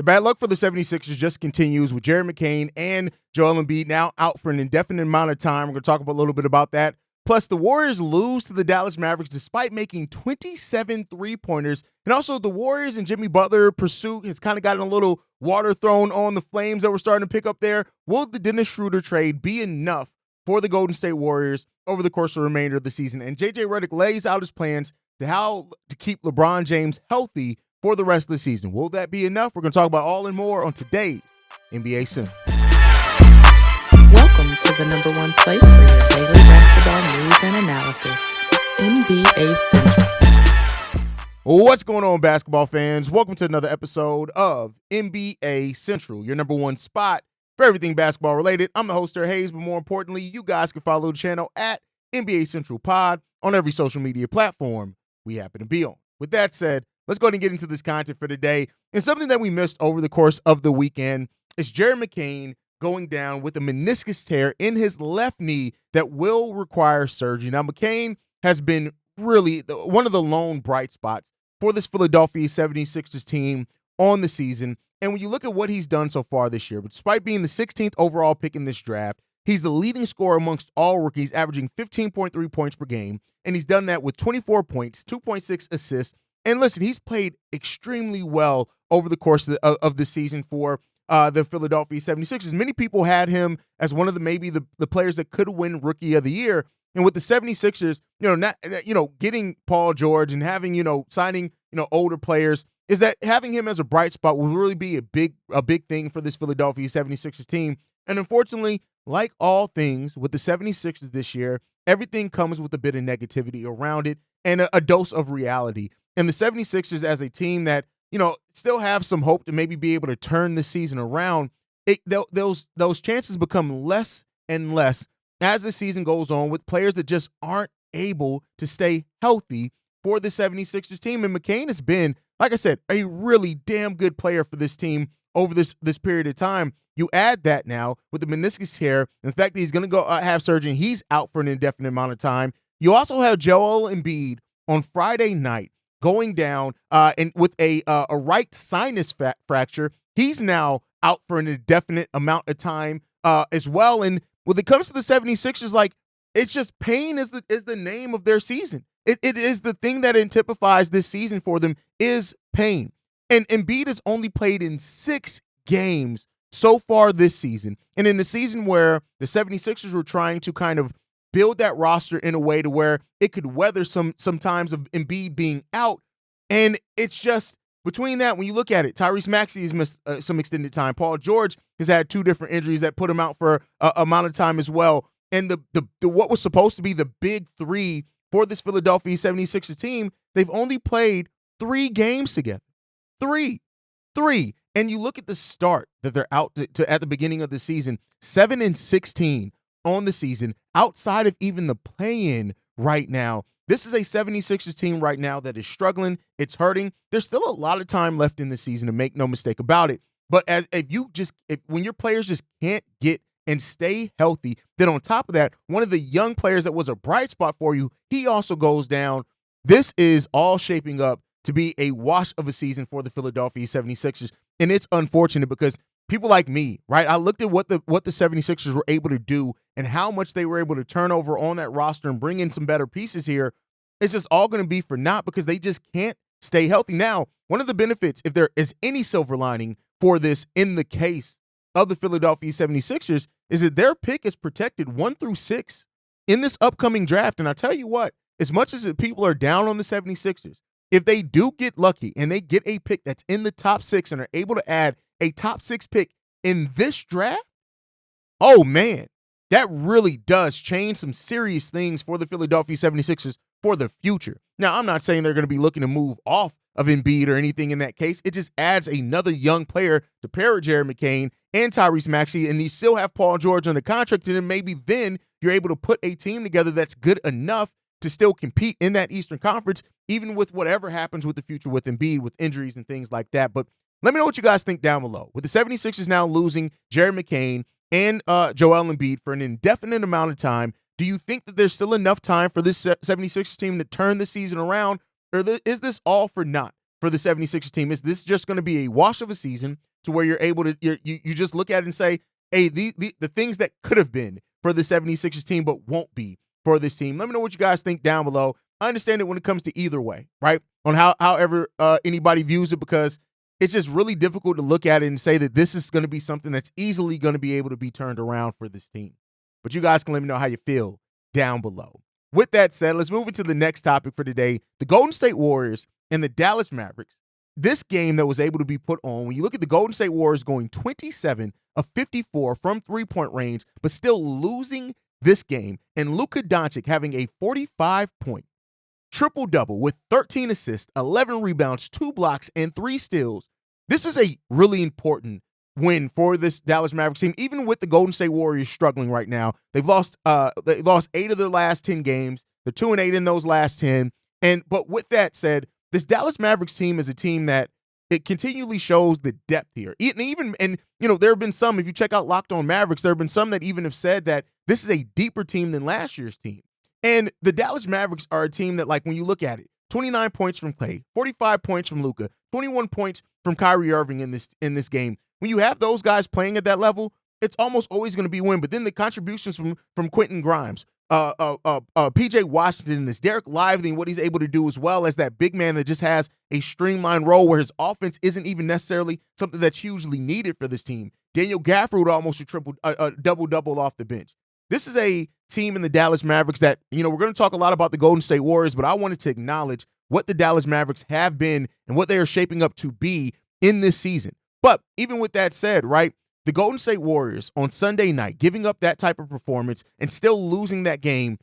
The bad luck for the 76ers just continues with Jared McCain and Joel Embiid now out for an indefinite amount of time. We're going to talk a little bit about that. Plus, the Warriors lose to the Dallas Mavericks despite making 27 three-pointers. And also, the Warriors and Jimmy Butler pursuit has kind of gotten a little water thrown on the flames that we're starting to pick up there. Will the Dennis Schroeder trade be enough for the Golden State Warriors over the course of the remainder of the season? And JJ Redick lays out his plans to how to keep LeBron James healthy for the rest of the season. Will that be enough? We're going to talk about all and more on today's NBA Central. Welcome to the number one place for your daily basketball news and analysis, NBA Central. What's going on, basketball fans? Welcome to another episode of NBA Central, your number one spot for everything basketball related. I'm the host, Kerr Hayes, but more importantly, you guys can follow the channel at NBA Central Pod on every social media platform we happen to be on. With that said, let's go ahead and get into this content for today. And something that we missed over the course of the weekend is Jared McCain going down with a meniscus tear in his left knee that will require surgery. Now, McCain has been really one of the lone bright spots for this Philadelphia 76ers team on the season. And when you look at what he's done so far this year, despite being the 16th overall pick in this draft, he's the leading scorer amongst all rookies, averaging 15.3 points per game. And he's done that with 24 points, 2.6 assists. And listen, he's played extremely well over the course of the season for the Philadelphia 76ers. Many people had him as one of the players that could win Rookie of the Year. And with the 76ers, getting Paul George and having, signing, older players, is that having him as a bright spot will really be a big thing for this Philadelphia 76ers team. And unfortunately, like all things with the 76ers this year, everything comes with a bit of negativity around it and a dose of reality. And the 76ers as a team that, still have some hope to maybe be able to turn this season around, those chances become less and less as the season goes on with players that just aren't able to stay healthy for the 76ers team. And McCain has been, like I said, a really damn good player for this team over this period of time. You add that now with the meniscus tear, and the fact that he's going to go have surgery, he's out for an indefinite amount of time. You also have Joel Embiid on Friday night going down and with a right sinus fracture. He's now out for an indefinite amount of time as well. And when it comes to the 76ers, it's just pain is the name of their season. It is the thing that typifies this season for them is pain. And Embiid has only played in 6 games so far this season. And in the season where the 76ers were trying to kind of build that roster in a way to where it could weather some times of Embiid being out. And it's just between that, when you look at it, Tyrese Maxey has missed some extended time. Paul George has had 2 different injuries that put him out for a amount of time as well. And the what was supposed to be the big 3 for this Philadelphia 76ers team, they've only played 3 games together. 3. And you look at the start that they're out to at the beginning of the season, 7-16 on the season, outside of even the play-in right now. This is a 76ers team right now that is struggling. It's hurting. There's still a lot of time left in the season, to make no mistake about it. But when your players just can't get and stay healthy, then on top of that, one of the young players that was a bright spot for you, he also goes down. This is all shaping up to be a wash of a season for the Philadelphia 76ers. And it's unfortunate because people like me, right? I looked at what the 76ers were able to do and how much they were able to turn over on that roster and bring in some better pieces here. It's just all going to be for naught because they just can't stay healthy. Now, one of the benefits, if there is any silver lining for this in the case of the Philadelphia 76ers, is that their pick is protected 1 through 6 in this upcoming draft. And I tell you what, as much as people are down on the 76ers, if they do get lucky and they get a pick that's in the top 6 and are able to add a top 6 pick in this draft, oh man, that really does change some serious things for the Philadelphia 76ers for the future. Now, I'm not saying they're going to be looking to move off of Embiid or anything in that case. It just adds another young player to pair with Jared McCain and Tyrese Maxey, and you still have Paul George on the contract, and then maybe then you're able to put a team together that's good enough to still compete in that Eastern Conference, even with whatever happens with the future with Embiid, with injuries and things like that. But let me know what you guys think down below. With the 76ers now losing Jared McCain and Joel Embiid for an indefinite amount of time, do you think that there's still enough time for this 76ers team to turn the season around, or is this all for naught for the 76ers team? Is this just going to be a wash of a season? to where you're able to you just look at it and say, hey, the things that could have been for the 76ers team but won't be for this team. Let me know what you guys think down below. I understand it when it comes to either way, right? On however anybody views it, because it's just really difficult to look at it and say that this is going to be something that's easily going to be able to be turned around for this team. But you guys can let me know how you feel down below. With that said, let's move into the next topic for today. The Golden State Warriors and the Dallas Mavericks. This game that was able to be put on, when you look at the Golden State Warriors going 27 of 54 from three-point range, but still losing this game, and Luka Doncic having a 45-point triple-double with 13 assists, 11 rebounds, 2 blocks, and 3 steals. This is a really important win for this Dallas Mavericks team, even with the Golden State Warriors struggling right now. They've lost 8 of their last 10 games. They're 2-8 in those last 10. But with that said, this Dallas Mavericks team is a team that it continually shows the depth here. And there have been some, if you check out Locked On Mavericks, there have been some that even have said that this is a deeper team than last year's team. And the Dallas Mavericks are a team that, like, when you look at it, 29 points from Klay, 45 points from Luka, 21 points from Kyrie Irving in this game. When you have those guys playing at that level, it's almost always going to be a win. But then the contributions from Quentin Grimes, PJ Washington, this Derek Lively, and what he's able to do, as well as that big man that just has a streamlined role where his offense isn't even necessarily something that's hugely needed for this team. Daniel Gafford would almost a double-double off the bench. This is a team in the Dallas Mavericks that, we're going to talk a lot about the Golden State Warriors, but I wanted to acknowledge what the Dallas Mavericks have been and what they are shaping up to be in this season. But even with that said, right, the Golden State Warriors on Sunday night, giving up that type of performance and still losing that game.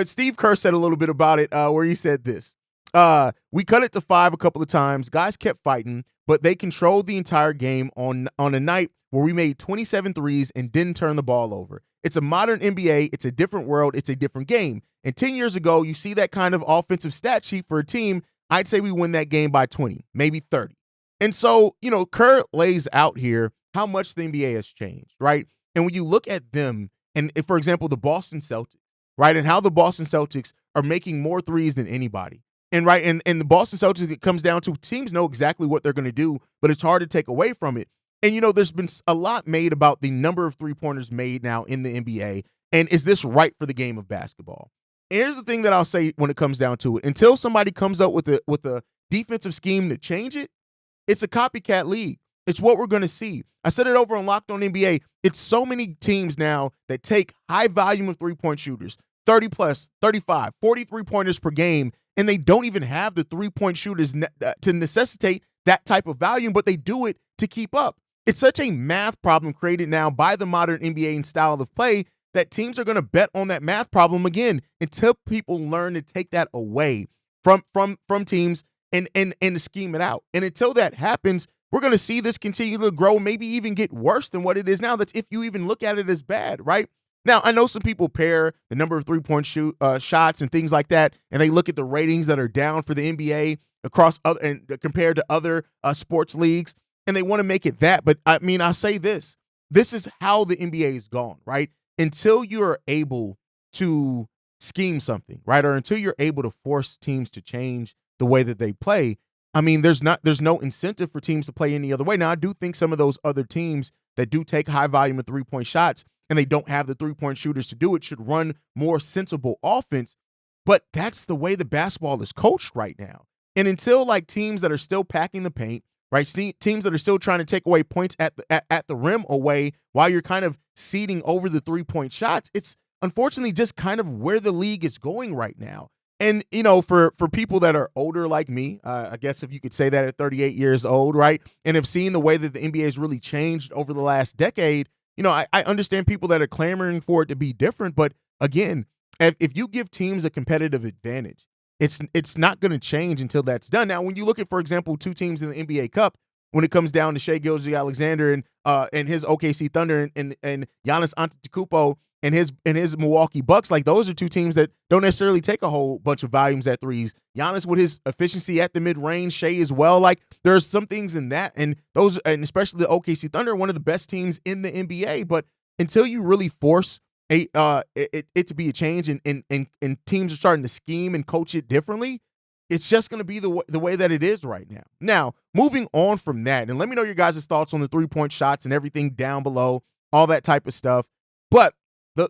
Steve Kerr said a little bit about it where he said this. We cut it to 5 a couple of times. Guys kept fighting, but they controlled the entire game on a night where we made 27 threes and didn't turn the ball over. It's a modern NBA. It's a different world. It's a different game. And 10 years ago, you see that kind of offensive stat sheet for a team, I'd say we win that game by 20, maybe 30. And so, Kerr lays out here how much the NBA has changed, right? And when you look at them, and for example, the Boston Celtics, right, and how the Boston Celtics are making more threes than anybody. And right, and the Boston Celtics, it comes down to teams know exactly what they're going to do, but it's hard to take away from it. And, there's been a lot made about the number of three-pointers made now in the NBA, and is this right for the game of basketball? And here's the thing that I'll say when it comes down to it. Until somebody comes up with a defensive scheme to change it, it's a copycat league. It's what we're going to see. I said it over on Locked On NBA. It's so many teams now that take high volume of three-point shooters, 30 plus, 35, 40 three-pointers per game, and they don't even have the three-point shooters to necessitate that type of volume, but they do it to keep up. It's such a math problem created now by the modern NBA and style of play that teams are going to bet on that math problem again until people learn to take that away from teams and scheme it out. And until that happens, we're going to see this continue to grow, maybe even get worse than what it is now. That's if you even look at it as bad, right? Now, I know some people pair the number of three-point shots and things like that, and they look at the ratings that are down for the NBA across other and compared to other sports leagues, and they want to make it that. But I mean, I'll say this. This is how the NBA is gone, right? Until you're able to scheme something, right? Or until you're able to force teams to change the way that they play, I mean, there's no incentive for teams to play any other way. Now, I do think some of those other teams that do take high volume of three-point shots and they don't have the three-point shooters to do it should run more sensible offense. But that's the way the basketball is coached right now. And until like teams that are still packing the paint, right? Teams that are still trying to take away points at the rim away while you're kind of seeding over the three-point shots, it's unfortunately just kind of where the league is going right now. And, for people that are older like me, I guess if you could say that at 38 years old, right, and have seen the way that the NBA has really changed over the last decade, I understand people that are clamoring for it to be different. But again, if you give teams a competitive advantage, it's not going to change until that's done. Now, when you look at, for example, two teams in the NBA Cup, when it comes down to Shai Gilgeous-Alexander and his OKC Thunder and Giannis Antetokounmpo and his Milwaukee Bucks, like those are two teams that don't necessarily take a whole bunch of volumes at threes. Giannis with his efficiency at the mid-range, Shai as well. Like there's some things in that, and those, and especially the OKC Thunder, one of the best teams in the NBA. But until you really force it to be a change and teams are starting to scheme and coach it differently, it's just going to be the way that it is right now. Now, moving on from that, and let me know your guys' thoughts on the three-point shots and everything down below, all that type of stuff. But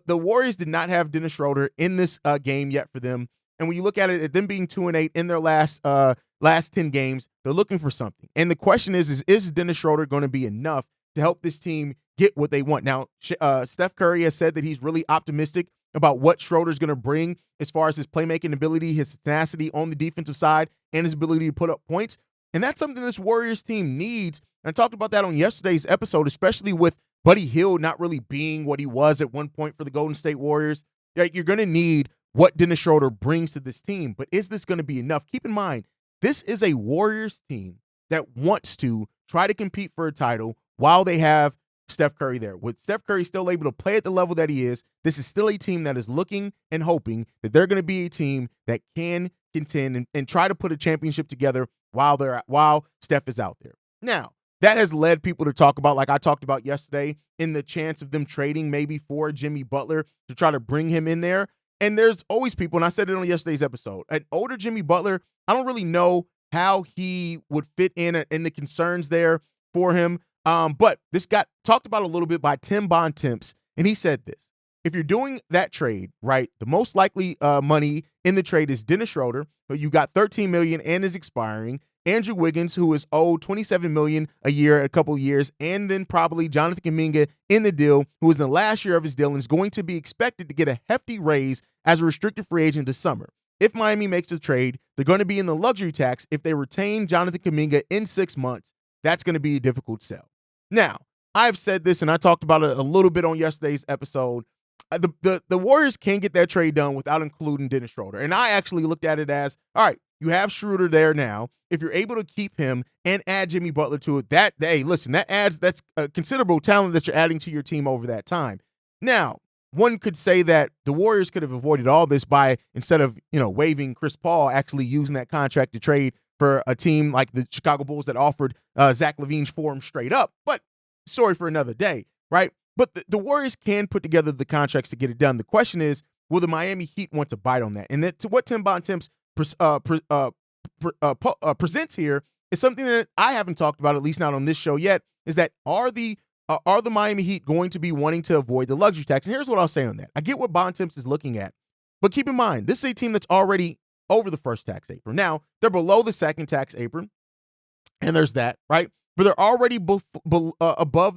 the Warriors did not have Dennis Schroeder in this game yet for them. And when you look at it, at them being 2-8 in their last 10 games, they're looking for something. And the question is Dennis Schroeder going to be enough to help this team get what they want? Now, Steph Curry has said that he's really optimistic about what Schroeder's going to bring as far as his playmaking ability, his tenacity on the defensive side, and his ability to put up points. And that's something this Warriors team needs. And I talked about that on yesterday's episode, especially with Buddy Hield not really being what he was at one point for the Golden State Warriors. Like, you're going to need what Dennis Schroeder brings to this team. But is this going to be enough? Keep in mind, this is a Warriors team that wants to try to compete for a title while they have Steph Curry there. With Steph Curry still able to play at the level that he is, this is still a team that is looking and hoping that they're going to be a team that can contend and try to put a championship together while Steph is out there. Now, that has led people to talk about, like I talked about yesterday, in the chance of them trading maybe for Jimmy Butler to try to bring him in there. And there's always people, and I said it on yesterday's episode, an older Jimmy Butler, I don't really know how he would fit in the concerns there for him. But this got talked about a little bit by Tim Bontemps, and he said this: if you're doing that trade, right, the most likely money in the trade is Dennis Schroeder, who you got $13 million and is expiring, Andrew Wiggins, who is owed $27 million a year, a couple of years, and then probably Jonathan Kuminga in the deal, who is in the last year of his deal and is going to be expected to get a hefty raise as a restricted free agent this summer. If Miami makes the trade, they're going to be in the luxury tax if they retain Jonathan Kuminga in 6 months. That's going to be a difficult sell. Now, I've said this, and I talked about it a little bit on yesterday's episode. The Warriors can get that trade done without including Dennis Schroeder. And I actually looked at it as, all right, you have Schroeder there now. If you're able to keep him and add Jimmy Butler to it, that's a considerable talent that you're adding to your team over that time. Now, one could say that the Warriors could have avoided all this by, instead of, waiving Chris Paul, actually using that contract to trade for a team like the Chicago Bulls that offered Zach LaVine for him straight up. But sorry for another day, right? But the Warriors can put together the contracts to get it done. The question is, will the Miami Heat want to bite on that? And that, to what Tim Bontemps presents here is something that I haven't talked about, at least not on this show yet, is that are the Miami Heat going to be wanting to avoid the luxury tax? And here's what I'll say on that. I get what Bontemps is looking at, but keep in mind, this is a team that's already over the first tax apron. Now, they're below the second tax apron, and there's that, right? But they're already above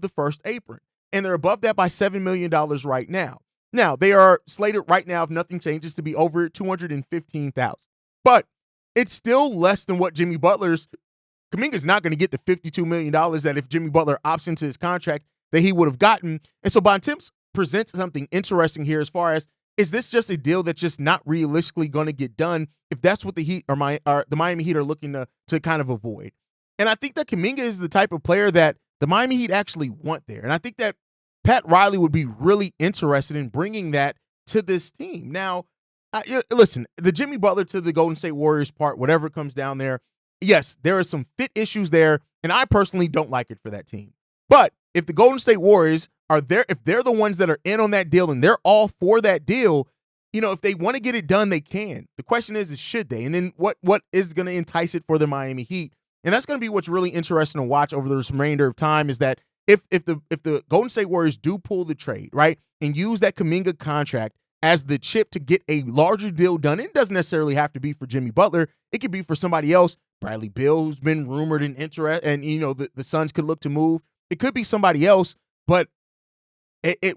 the first apron, and they're above that by $7 million right now. Now, they are slated right now, if nothing changes, to be over $215,000. But it's still less than what Jimmy Butler's. Kuminga's not going to get the $52 million that if Jimmy Butler opts into his contract that he would have gotten. And so Bontemps presents something interesting here as far as, is this just a deal that's just not realistically going to get done if that's what the Heat or the Miami Heat are looking to kind of avoid? And I think that Kuminga is the type of player that the Miami Heat actually want there. And I think that Pat Riley would be really interested in bringing that to this team. Now, listen, the Jimmy Butler to the Golden State Warriors part, whatever comes down there, yes, there are some fit issues there, and I personally don't like it for that team. But if the Golden State Warriors are there, if they're the ones that are in on that deal and they're all for that deal, if they want to get it done, they can. The question is should they? And then what is going to entice it for the Miami Heat? And that's going to be what's really interesting to watch over the remainder of time, is that if the Golden State Warriors do pull the trade, right, and use that Kuminga contract as the chip to get a larger deal done, it doesn't necessarily have to be for Jimmy Butler. It could be for somebody else. Bradley Beal, who's been rumored and interested, and the Suns could look to move. It could be somebody else, but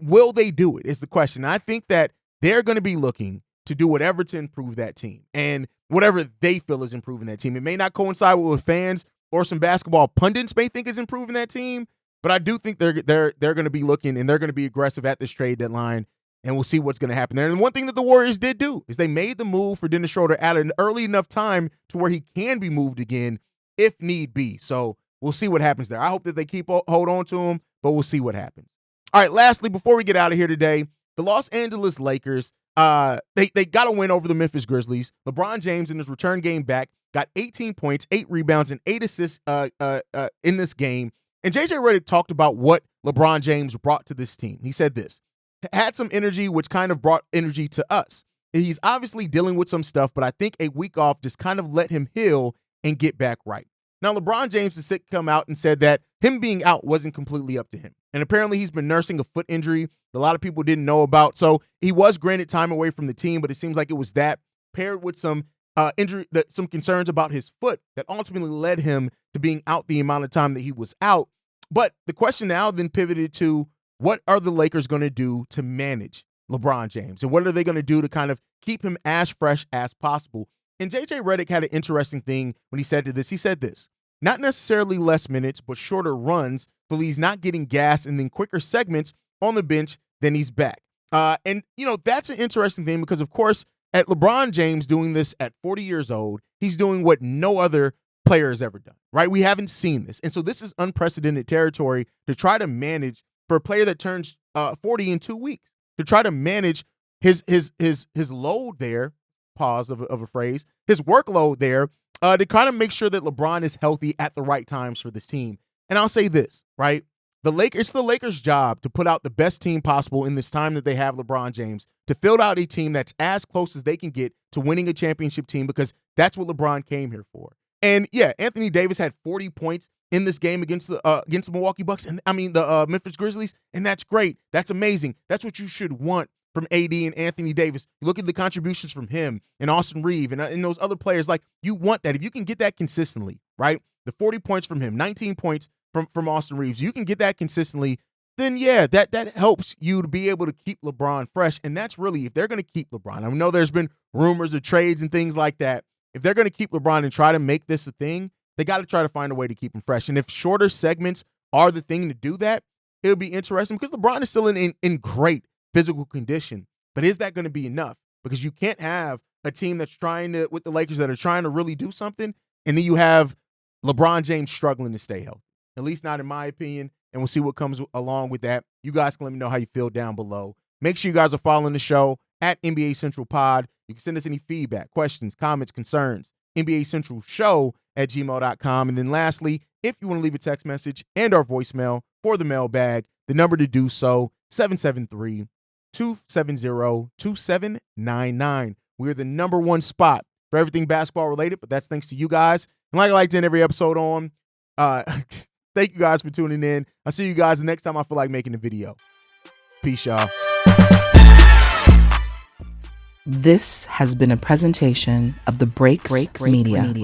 will they do it is the question. I think that they're going to be looking to do whatever to improve that team and whatever they feel is improving that team. It may not coincide with what fans or some basketball pundits may think is improving that team, but I do think they're going to be looking and they're going to be aggressive at this trade deadline, and we'll see what's going to happen there. And one thing that the Warriors did do is they made the move for Dennis Schroeder at an early enough time to where he can be moved again if need be. So we'll see what happens there. I hope that they hold on to him, but we'll see what happens. All right, lastly, before we get out of here today, the Los Angeles Lakers, they got a win over the Memphis Grizzlies. LeBron James in his return game back got 18 points, 8 rebounds, and 8 assists in this game. And JJ Redick talked about what LeBron James brought to this team. He said this: had some energy, which kind of brought energy to us. He's obviously dealing with some stuff, but I think a week off just kind of let him heal and get back right. Now, LeBron James has come out and said that him being out wasn't completely up to him. And apparently he's been nursing a foot injury that a lot of people didn't know about. So he was granted time away from the team, but it seems like it was that paired with some some concerns about his foot that ultimately led him to being out the amount of time that he was out. But the question now then pivoted to, what are the Lakers going to do to manage LeBron James? And what are they going to do to kind of keep him as fresh as possible? And JJ Redick had an interesting thing when he said this. He said this: not necessarily less minutes, but shorter runs, so he's not getting gas, and then quicker segments on the bench, then he's back. And, that's an interesting thing because, of course, at LeBron James doing this at 40 years old, he's doing what no other player has ever done, right? We haven't seen this. And so this is unprecedented territory to try to manage for a player that turns 40 in 2 weeks, to try to manage his load there, pause of a phrase, his workload there, to kind of make sure that LeBron is healthy at the right times for this team. And I'll say this, right? It's the Lakers' job to put out the best team possible in this time that they have LeBron James, to fill out a team that's as close as they can get to winning a championship team, because that's what LeBron came here for. And yeah, Anthony Davis had 40 points in this game against the Milwaukee Bucks, and the Memphis Grizzlies, and that's great. That's amazing. That's what you should want from AD and Anthony Davis. You look at the contributions from him and Austin Reeves and those other players. Like, you want that. If you can get that consistently, right? The 40 points from him, 19 points from Austin Reeves, you can get that consistently, then yeah, that helps you to be able to keep LeBron fresh. And that's really, if they're going to keep LeBron, I know there's been rumors of trades and things like that. If they're going to keep LeBron and try to make this a thing, they got to try to find a way to keep him fresh. And if shorter segments are the thing to do that, it'll be interesting, because LeBron is still in great physical condition. But is that going to be enough? Because you can't have a team that's with the Lakers that are trying to really do something, and then you have LeBron James struggling to stay healthy. At least not in my opinion. And we'll see what comes along with that. You guys can let me know how you feel down below. Make sure you guys are following the show at NBA Central Pod. You can send us any feedback, questions, comments, concerns, NBA Central Show at gmail.com. And then lastly, if you want to leave a text message and our voicemail for the mailbag, the number to do so, 773-270-2799. We're the number one spot for everything basketball related, but that's thanks to you guys. And like I like to end every episode on, thank you guys for tuning in. I'll see you guys the next time I feel like making a video. Peace, y'all. This has been a presentation of the Breaks Media.